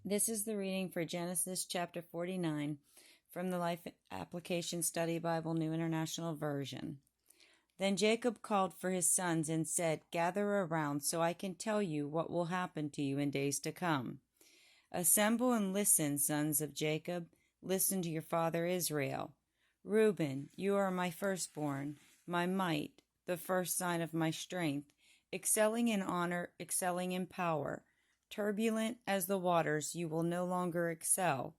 This is the reading for Genesis chapter 49 from the Life Application Study Bible, New International Version. Then Jacob called for his sons and said, "Gather around so I can tell you what will happen to you in days to come. Assemble and listen, sons of Jacob. Listen to your father Israel. Reuben, you are my firstborn, my might, the first sign of my strength, excelling in honor, excelling in power. Turbulent as the waters, you will no longer excel.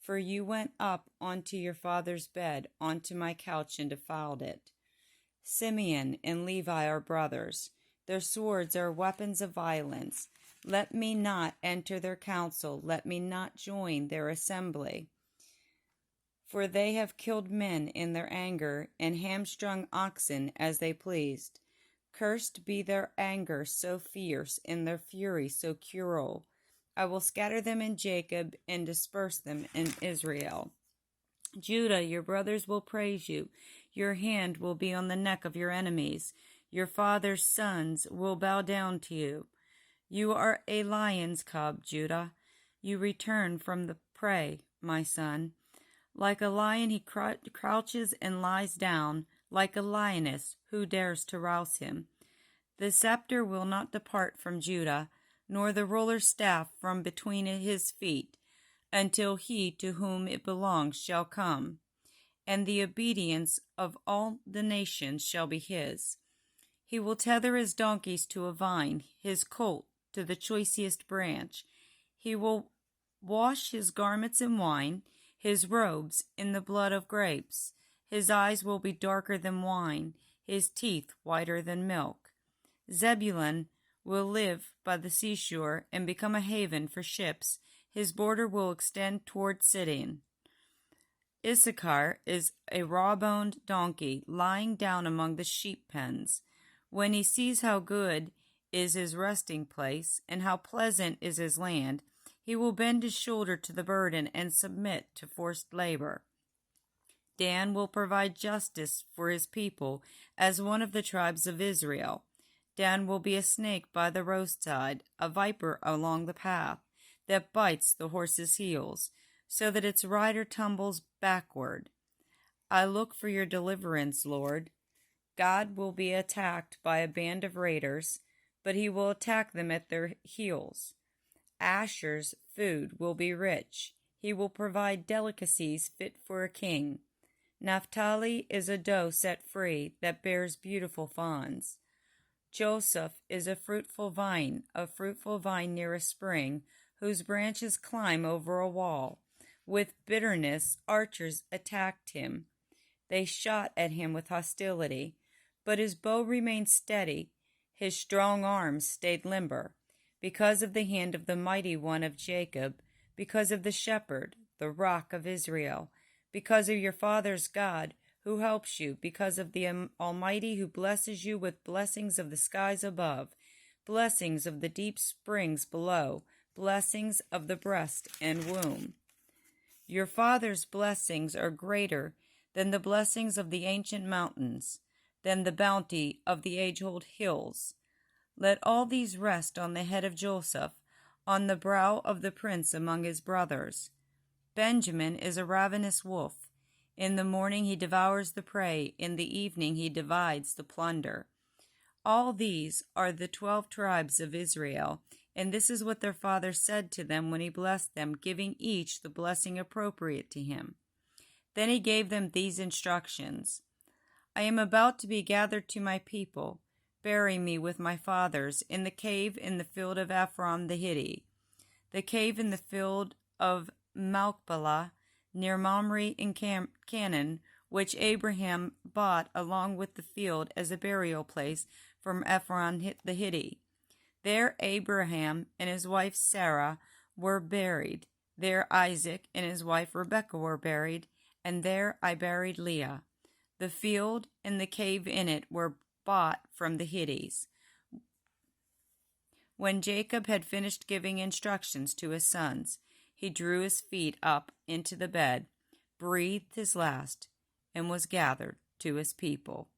For you went up onto your father's bed, onto my couch, and defiled it. Simeon and Levi are brothers. Their swords are weapons of violence. Let me not enter their council. Let me not join their assembly. For they have killed men in their anger and hamstrung oxen as they pleased. Cursed be their anger so fierce and their fury so cruel. I will scatter them in Jacob and disperse them in Israel. Judah, your brothers will praise you. Your hand will be on the neck of your enemies. Your father's sons will bow down to you. You are a lion's cub, Judah. You return from the prey, my son. Like a lion he crouches and lies down, like a lioness, who dares to rouse him? The scepter will not depart from Judah, nor the ruler's staff from between his feet, until he to whom it belongs shall come, and the obedience of all the nations shall be his. He will tether his donkeys to a vine, his colt to the choicest branch. He will wash his garments in wine, his robes in the blood of grapes. His eyes will be darker than wine, his teeth whiter than milk. Zebulun will live by the seashore and become a haven for ships. His border will extend toward Sidon. Issachar is a raw-boned donkey lying down among the sheep pens. When he sees how good is his resting place and how pleasant is his land, he will bend his shoulder to the burden and submit to forced labor. Dan will provide justice for his people as one of the tribes of Israel. Dan will be a snake by the roadside, a viper along the path, that bites the horse's heels, so that its rider tumbles backward. I look for your deliverance, Lord. God will be attacked by a band of raiders, but he will attack them at their heels. Asher's food will be rich. He will provide delicacies fit for a king. Naphtali is a doe set free that bears beautiful fawns. Joseph is a fruitful vine near a spring, whose branches climb over a wall. With bitterness, archers attacked him. They shot at him with hostility, but his bow remained steady. His strong arms stayed limber, because of the hand of the mighty one of Jacob, because of the shepherd, the rock of Israel, because of your father's God, who helps you, because of the Almighty who blesses you with blessings of the skies above, blessings of the deep springs below, blessings of the breast and womb. Your father's blessings are greater than the blessings of the ancient mountains, than the bounty of the age-old hills. Let all these rest on the head of Joseph, on the brow of the prince among his brothers. Benjamin is a ravenous wolf. In the morning he devours the prey, in the evening he divides the plunder. All these are the 12 tribes of Israel, and this is what their father said to them when he blessed them, giving each the blessing appropriate to him. Then he gave them these instructions. I am about to be gathered to my people. Bury me with my fathers in the cave in the field of Ephron the Hittite, the cave in the field of Machpelah, near Mamre in Canaan, which Abraham bought along with the field as a burial place from Ephron the Hittite. There Abraham and his wife Sarah were buried. There Isaac and his wife Rebekah were buried, and there I buried Leah. The field and the cave in it were bought from the Hittites. When Jacob had finished giving instructions to his sons, he drew his feet up into the bed, breathed his last, and was gathered to his people.